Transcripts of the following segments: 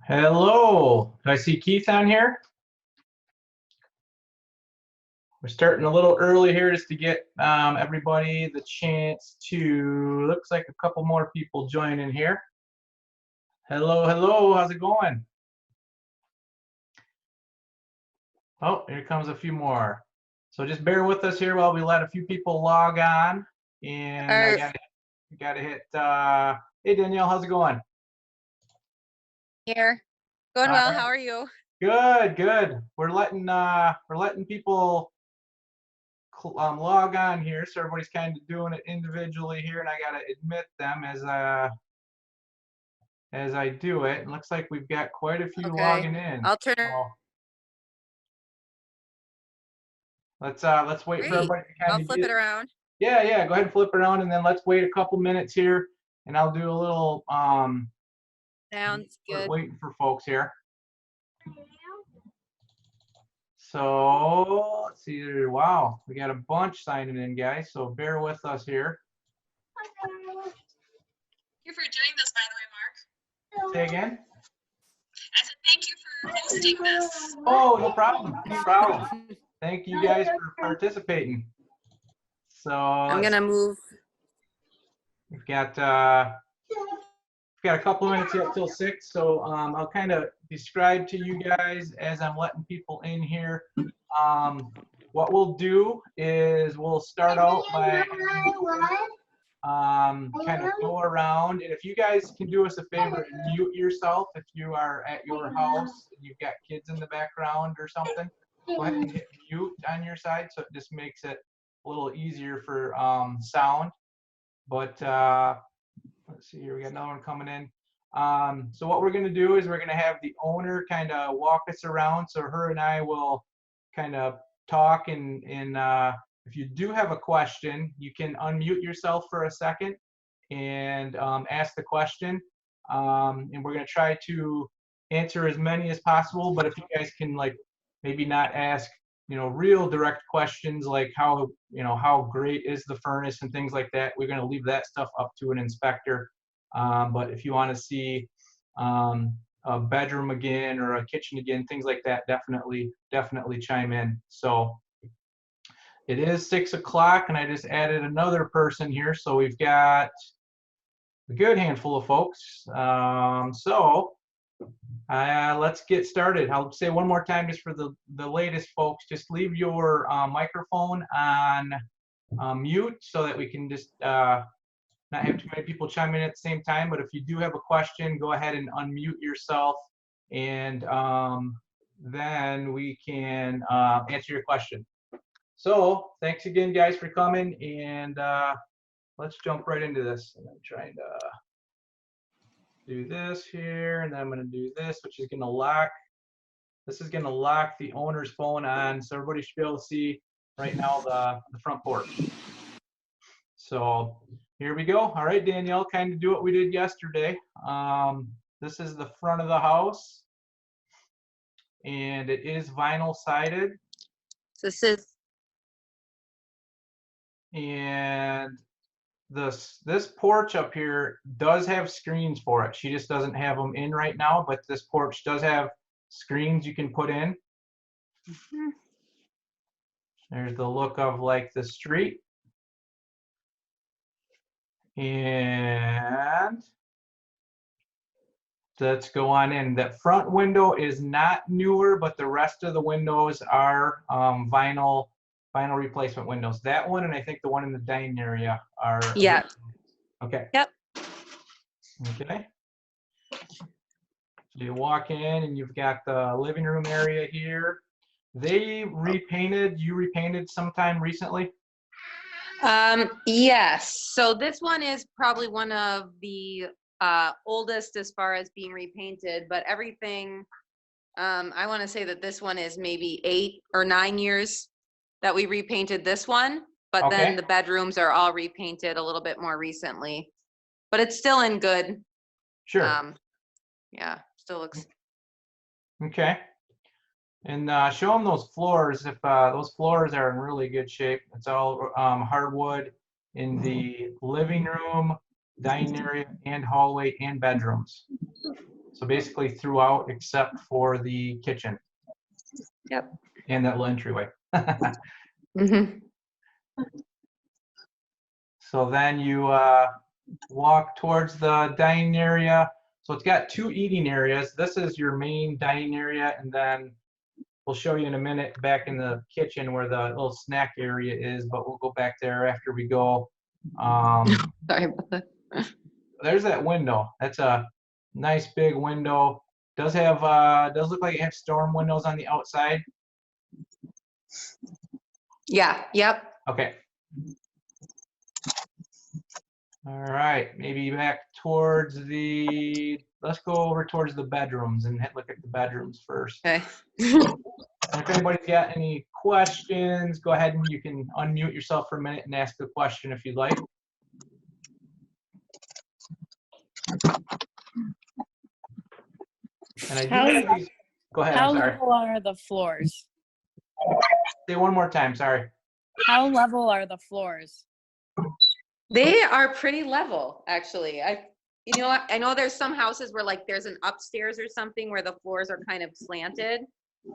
Hello, do I see Keith on here? We're starting a little early here just to get everybody the chance to, looks like a couple more people joining here. Hello, hello, how's it going? Oh, here comes a few more. So just bear with us here while we let a few people log on. And I gotta hit, hey Danielle, how's it going? Here. Going All well. right. How are you? Good, good. We're letting people log on here, so everybody's kind of doing it individually here, and I gotta admit them as I do it. It looks like we've got quite a few logging in. I'll turn So let's wait for Great. everybody to kind I'll of flip it around. Yeah, go ahead and flip around, and then let's wait a couple minutes here, and I'll do a little Sounds good. waiting for folks here. So let's see here. Wow, we got a bunch signing in, guys. So bear with us here. Thank you for doing this, by the way, Mark. Say again? I said thank you for hosting this. Oh, no problem. No problem. Thank you guys for participating. So I'm gonna move. We've got a couple of minutes yet till 6, so I'll kind of describe to you guys as I'm letting people in here. What we'll do is we'll start out by kind of go around, and if you guys can do us a favor and mute yourself if you are at your house and you've got kids in the background or something, go ahead and hit mute on your side, so it just makes it a little easier for sound. But let's see here, we got another one coming in. So what we're going to do is we're going to have the owner kind of walk us around, so her and I will kind of talk, and if you do have a question, you can unmute yourself for a second and ask the question, and we're going to try to answer as many as possible. But if you guys can, like, maybe not ask real direct questions like how great is the furnace and things like that, we're going to leave that stuff up to an inspector. But if you want to see a bedroom again or a kitchen again, things like that, definitely chime in. So it is 6 o'clock, and I just added another person here, so we've got a good handful of folks. So let's get started. I'll say one more time just for the latest folks, just leave your microphone on mute so that we can just not have too many people chime in at the same time. But if you do have a question, go ahead and unmute yourself, and then we can answer your question. So thanks again, guys, for coming, and let's jump right into this. And I'm trying to do this here, and then I'm going to do this, which is going to lock. This is going to lock the owner's phone on, so everybody should be able to see right now the front porch. So here we go. All right, Danielle, kind of do what we did yesterday. This is the front of the house, and it is vinyl sided. This is. And this porch up here does have screens for it. She just doesn't have them in right now, but this porch does have screens you can put in. There's the look of like the street. And let's go on in. That front window is not newer, but the rest of the windows are vinyl replacement windows. That one, and I think the one in the dining area are. Yeah. Okay. Yep. Okay. So you walk in, and you've got the living room area here. You repainted sometime recently? Yes. So this one is probably one of the oldest as far as being repainted, but everything, I want to say that this one is maybe 8 or 9 years that we repainted this one, but Okay. Then the bedrooms are all repainted a little bit more recently, but it's still in good. Sure. Yeah, still looks. Okay. And show them those floors. If those floors are in really good shape, it's all hardwood in the living room, dining area, and hallway and bedrooms. So basically throughout except for the kitchen. Yep. And that little entryway. Mm-hmm. So then you walk towards the dining area. So it's got 2 eating areas. This is your main dining area, and then we'll show you in a minute back in the kitchen where the little snack area is, but we'll go back there after we go. Sorry about that. There's that window. That's a nice big window. Does have does look like it has storm windows on the outside. Yeah. Yep. Okay. All right, maybe back towards let's go over towards the bedrooms and look at the bedrooms first. Okay. And if anybody's got any questions, go ahead and you can unmute yourself for a minute and ask the question if you'd like. And I do have these. Go ahead, How I'm sorry. level are the floors? Say one more time, sorry. How level are the floors? They are pretty level, actually. I know there's some houses where like there's an upstairs or something where the floors are kind of slanted,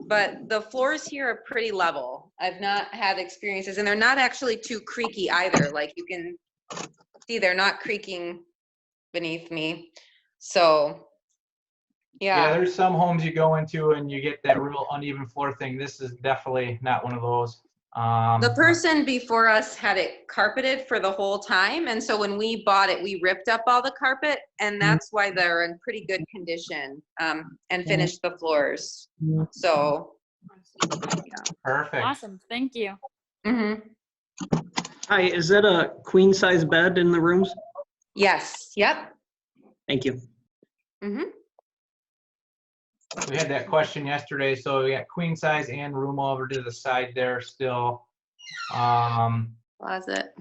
but the floors here are pretty level. I've not had experiences, and they're not actually too creaky either. Like you can see, they're not creaking beneath me. So, Yeah, yeah. there's some homes you go into and you get that real uneven floor thing. This is definitely not one of those. The person before us had it carpeted for the whole time, and so when we bought it, we ripped up all the carpet, and that's why they're in pretty good condition, and finished the floors. So, yeah. Perfect. Awesome, thank you. Mm-hmm. Hi, is that a queen size bed in the rooms? Yes. Yep. Thank you. Mm-hmm. We had that question yesterday, so we got queen size and room over to the side there still. Closet.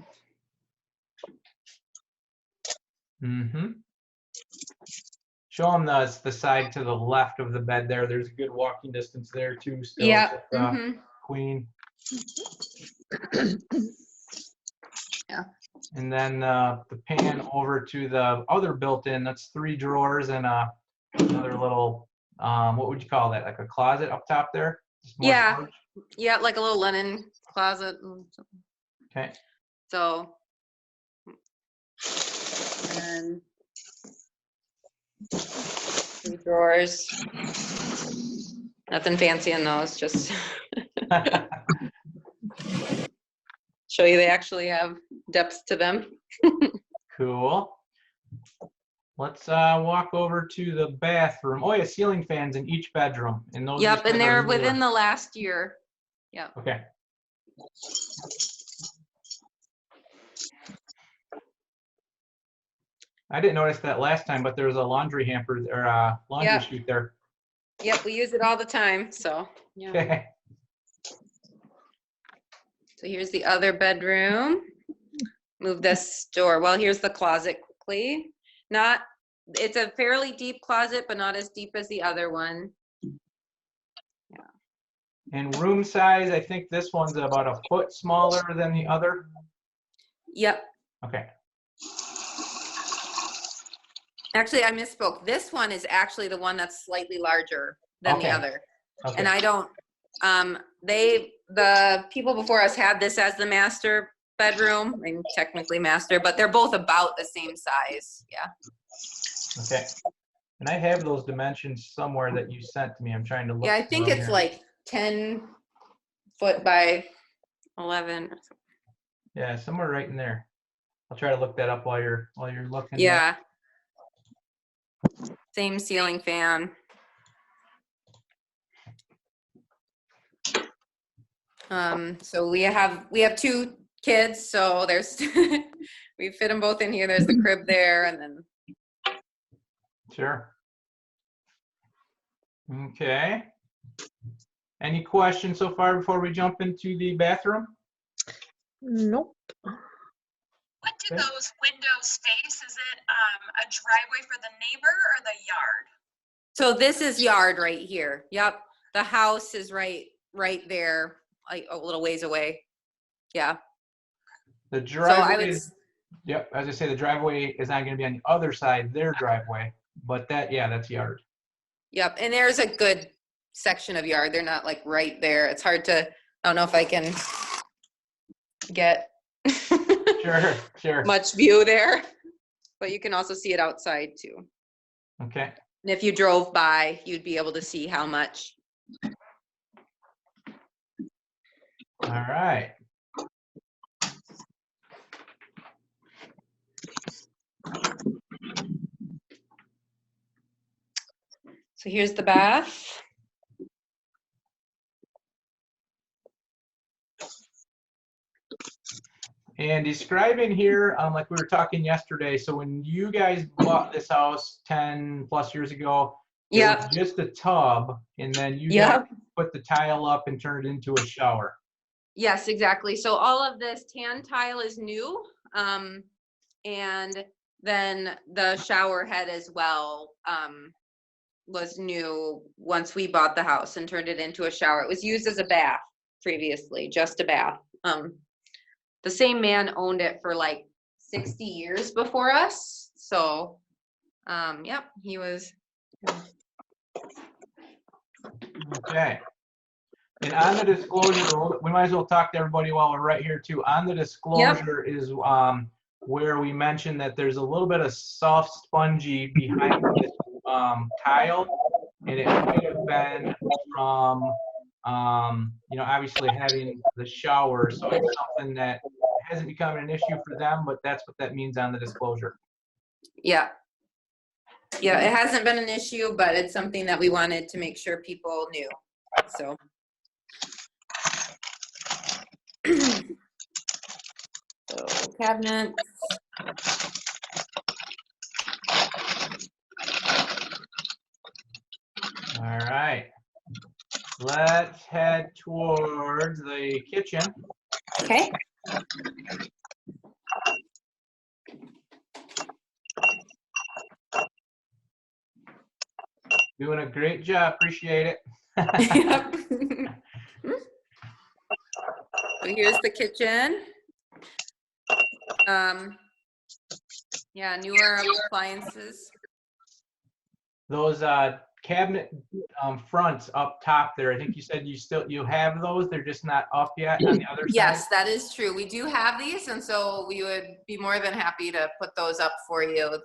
Show them the side to the left of the bed there. There's a good walking distance there too still. Yeah. With, Mm-hmm. queen. Yeah. And then the pan over to the other built-in, that's 3 drawers and another little, what would you call that? Like a closet up top there? Just more Yeah. storage? Yeah, like a little linen closet. Okay. So, and 3 drawers. Nothing fancy in those, just show you they actually have depth to them. Cool. Let's walk over to the bathroom. Oh yeah, ceiling fans in each bedroom. And those Yep, are and they're newer. within the last year. Yep. Okay. I didn't notice that last time, but there was a laundry hamper or a laundry Yep. chute there. Yep, we use it all the time, so. Yeah. Okay. So here's the other bedroom. Move this door. Well, here's the closet quickly. It's a fairly deep closet, but not as deep as the other one. And room size, I think this one's about a foot smaller than the other. Yep. Okay. Actually, I misspoke. This one is actually the one that's slightly larger than the Okay. other. Okay. And I don't, the people before us had this as the master bedroom, I mean, technically master, but they're both about the same size. Yeah. Okay. And I have those dimensions somewhere that you sent to me. I'm trying to look. Yeah, I think for them it's here. like 10 foot by 11. Yeah, somewhere right in there. I'll try to look that up while you're looking. Yeah. Same ceiling fan. So we have 2 kids, so there's we fit them both in here. There's the crib there, and then Sure. Okay. Any questions so far before we jump into the bathroom? Nope. What do Okay. those windows face? Is it a driveway for the neighbor or the yard? so this is yard right here. Yep. The house is right there, like a little ways away. Yeah. The So I driveway would is, yep, as I say, the driveway is not going to be on the other side of their driveway, but that's yard. Yep, and there's a good section of yard. They're not like right there. It's hard to, I don't know if I can get Sure. much view there, but you can also see it outside too. Okay. And if you drove by, you'd be able to see how much. All right. So here's the bath. And describing here, like we were talking yesterday, so when you guys bought this house 10 plus years ago, it was Yep, just a tub, and then you guys yep. put the tile up and turned it into a shower. Yes, exactly. So all of this tan tile is new. And then the shower head as well was new once we bought the house and turned it into a shower. It was used as a bath previously, just a bath. The same man owned it for like 60 years before us. So, yep, he was. Okay. And on the disclosure, we might as well talk to everybody while we're right here too. On the disclosure is where we mentioned that there's a little bit of soft spongy behind this tile, and it might have been from obviously having the shower. So it's something that hasn't become an issue for them, but that's what that means on the disclosure. Yeah. Yeah, it hasn't been an issue, but it's something that we wanted to make sure people knew. So. So cabinet. All right. Let's head towards the kitchen. Okay. Doing a great job. Appreciate it. Yep. So here's the kitchen. Yeah, newer appliances. Those cabinet fronts up top there, I think you said you have those, they're just not up yet on the other side? Yes, that is true. We do have these, and so we would be more than happy to put those up for you.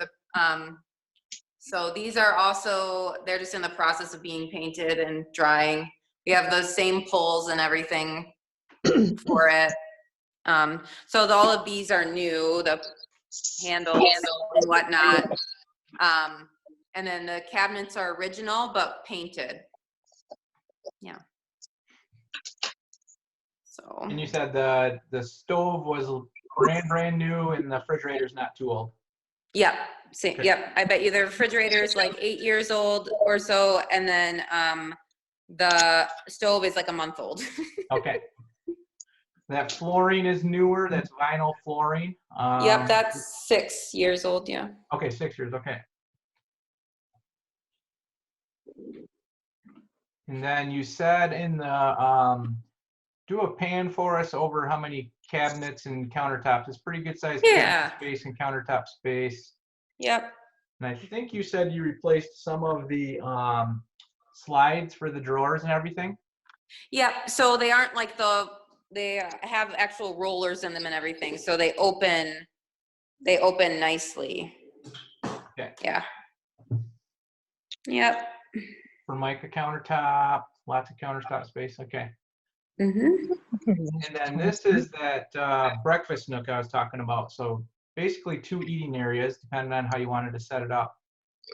So these are also, they're just in the process of being painted and drying. We have those same poles and everything for it. So all of these are new, the handles and whatnot. And then the cabinets are original but painted. Yeah. So. And you said the stove was brand new and the refrigerator's not too old. Yep. Same. Okay. Yep. I bet you the refrigerator is like 8 years old or so, and then the stove is like a month old. Okay. That flooring is newer. That's vinyl flooring. Yep, that's 6 years old. Yeah. Okay, 6 years. Okay. And then you said in the do a pan for us over how many cabinets and countertops. It's pretty good sized cabinet space and countertop space. Yep. And I think you said you replaced some of the slides for the drawers and everything. Yep. So they aren't like they have actual rollers in them and everything. So they open nicely. Okay. Yeah. Yep. Formica countertop, lots of countertop space. Okay. Mm-hmm. And then this is that breakfast nook I was talking about. So basically 2 eating areas, depending on how you wanted to set it up.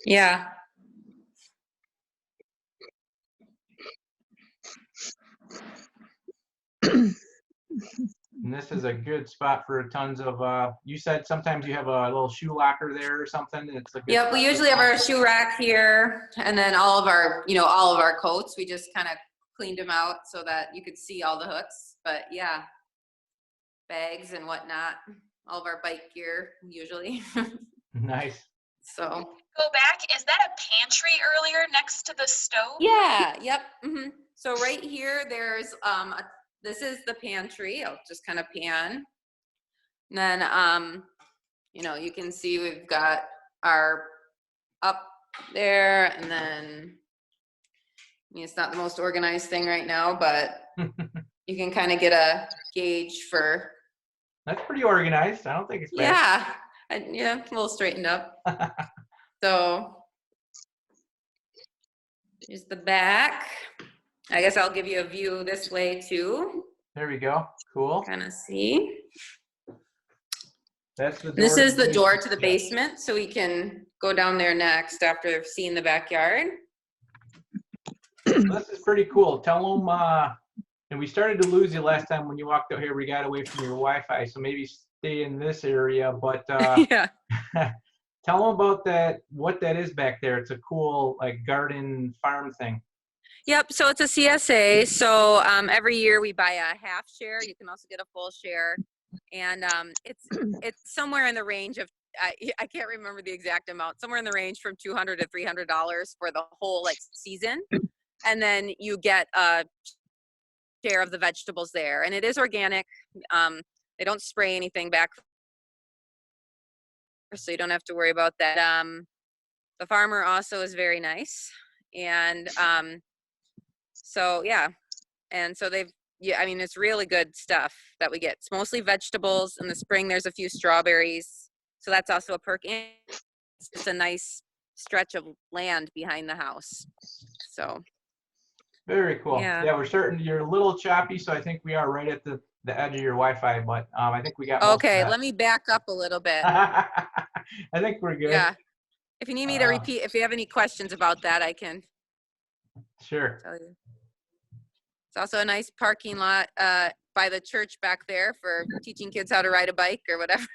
Yeah. And this is a good spot for tons of, you said sometimes you have a little shoe locker there or something. It's a good Yep. We usually have our shoe rack here, and then all of our coats. We just kind of cleaned them out so that you could see all the hooks. But yeah, bags and whatnot. All of our bike gear usually. Nice. So. Go back. Is that a pantry earlier next to the stove? Yeah. Yep. Mm-hmm. So right here, there's this is the pantry. I'll just kind of pan. And then you can see we've got our up there, and then mean, it's not the most organized thing right now, but you can kind of get a gauge for, That's pretty organized. I don't think it's bad. yeah, yeah, a little straightened up. So here's the back. I guess I'll give you a view this way too. There we go. Cool. Kind of see. That's the door. This is the door to the Yeah. basement, so we can go down there next after seeing the backyard. This is pretty cool. Tell them, and we started to lose you last time when you walked out here. We got away from your Wi-Fi, so maybe stay in this area. But Yeah. tell them about that. What that is back there? It's a cool like garden farm thing. Yep. So it's a CSA. So every year we buy a half share. You can also get a full share, and it's somewhere in the range of I can't remember the exact amount. Somewhere in the range from $200 to $300 for the whole like season, and then you get a share of the vegetables there, and it is organic. They don't spray anything back, so you don't have to worry about that. The farmer also is very nice, and so yeah, and so I mean, it's really good stuff that we get. It's mostly vegetables. In the spring, there's a few strawberries, so that's also a perk. And it's a nice stretch of land behind the house. So Very cool. Yeah. Yeah, we're starting. You're a little choppy, so I think we are right at the edge of your Wi-Fi. But I think we got. most of okay, that. let me back up a little bit. I think we're good. Yeah, if you need me to repeat, if you have any questions about that, I can Sure. tell you. It's also a nice parking lot by the church back there for teaching kids how to ride a bike or whatever.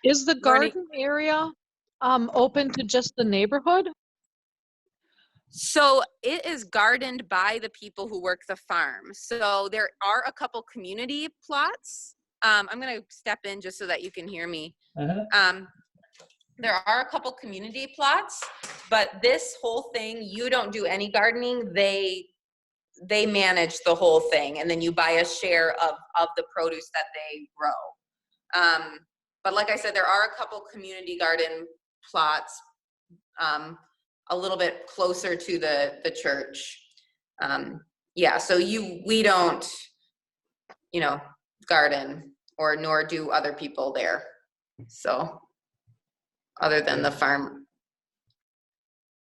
Is the Morning. garden area open to just the neighborhood? So it is gardened by the people who work the farm. So there are a couple community plots. I'm going to step in just so that you can hear me. There are a couple community plots, but this whole thing, you don't do any gardening. They manage the whole thing, and then you buy a share of the produce that they grow. But like I said, there are a couple community garden plots a little bit closer to the church. Yeah, so we don't, garden, or nor do other people there. So other than the farm.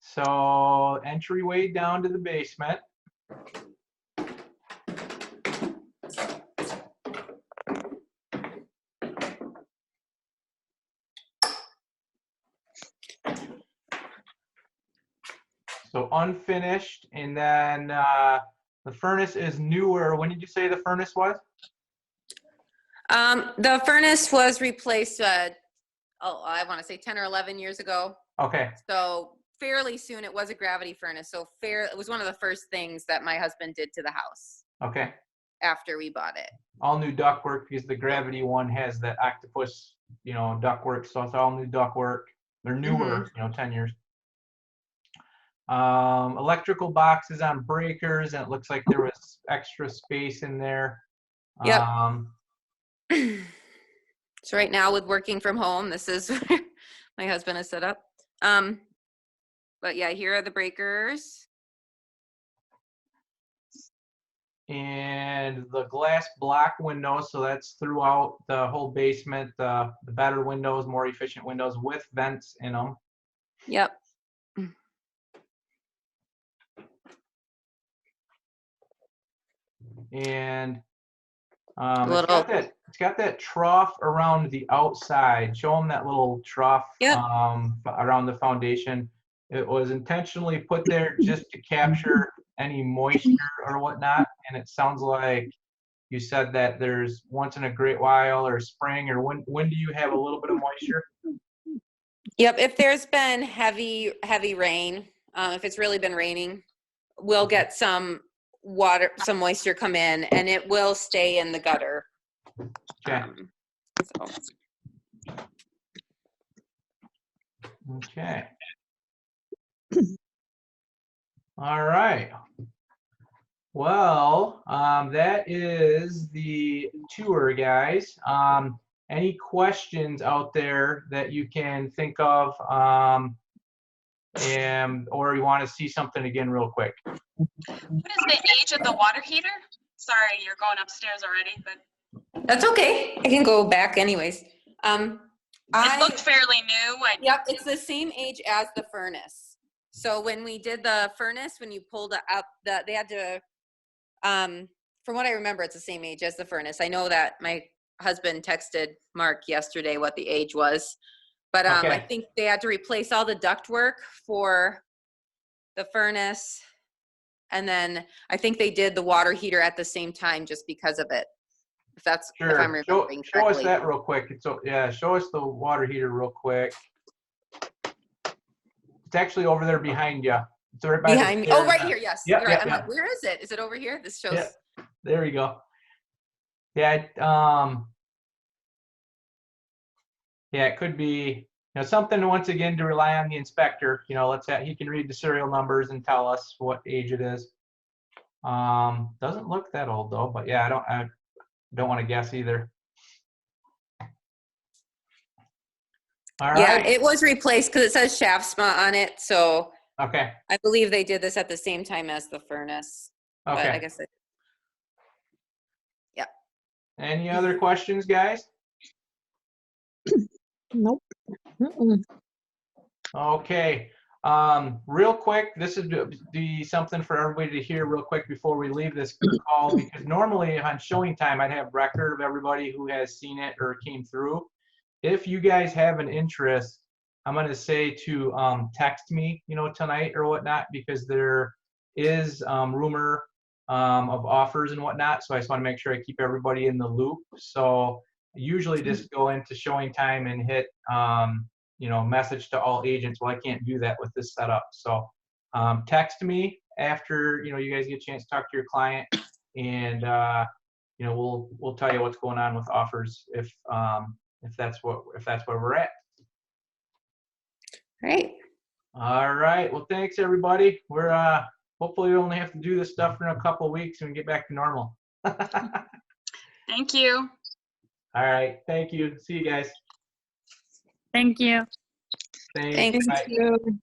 So entryway down to the basement. So unfinished, and then the furnace is newer. When did you say the furnace was? The furnace was replaced, I want to say 10 or 11 years ago. Okay. So fairly soon. It was a gravity furnace. So it was one of the first things that my husband did to the house Okay. after we bought it. All new ductwork, because the gravity one has that octopus, ductwork. So it's all new ductwork. They're newer, 10 years. Electrical boxes on breakers, and it looks like there was extra space in there. Yep. So right now with working from home, this is where my husband has set up. But yeah, here are the breakers. And the glass block windows, so that's throughout the whole basement. The better windows, more efficient windows with vents in them. Yep. And it's got that trough around the outside. Show them that little trough. Yep. Around the foundation. It was intentionally put there just to capture any moisture or whatnot. And it sounds like you said that there's once in a great while, or spring, or when do you have a little bit of moisture? Yep. If there's been heavy rain, if it's really been raining, we'll get some moisture come in, and it will stay in the gutter. Okay. So. Okay. All right. Well, that is the tour, guys. Any questions out there that you can think of? or you want to see something again real quick. What is the age of the water heater? Sorry, you're going upstairs already, but That's okay. I can go back anyways. it looked fairly new. Yep, it's the same age as the furnace. So when we did the furnace, when you pulled it up, they had to, from what I remember, it's the same age as the furnace. I know that my husband texted Mark yesterday what the age was, but I Okay. think they had to replace all the ductwork for the furnace. And then I think they did the water heater at the same time just because of it. If I'm Sure. remembering Show us correctly. that real quick. Show us the water heater real quick. It's actually over there behind you. It's right by the Behind me. Oh, stairs right now. here. Yes. Yep, You're right. yep, I'm yep. like, where is it? Is it over here? This shows. Yeah. There we go. Yeah, it could be, something once again to rely on the inspector. He can read the serial numbers and tell us what age it is. Doesn't look that old though, but yeah, I don't want to guess either. All Yeah, right. it was replaced because it says Shaftsma on it. So Okay. I believe they did this at the same time as the furnace. But I Okay. guess Any other questions, guys? Nope. Mm-mm. Okay. Real quick, this is be something for everybody to hear real quick before we leave this call, because normally on showing time, I'd have record of everybody who has seen it or came through. If you guys have an interest, I'm going to say to text me, tonight or whatnot, because there is rumor of offers and whatnot. So I just want to make sure I keep everybody in the loop. So usually just go into showing time and hit, message to all agents. Well, I can't do that with this setup. So text me after, you guys get a chance to talk to your client, and, we'll tell you what's going on with offers if that's where we're at. Great. All right. Well, thanks everybody. We're hopefully we only have to do this stuff for a couple of weeks and get back to normal. thank you. All right. Thank you. See you guys. Thank you. Thanks. Thanks. Bye. Thank you.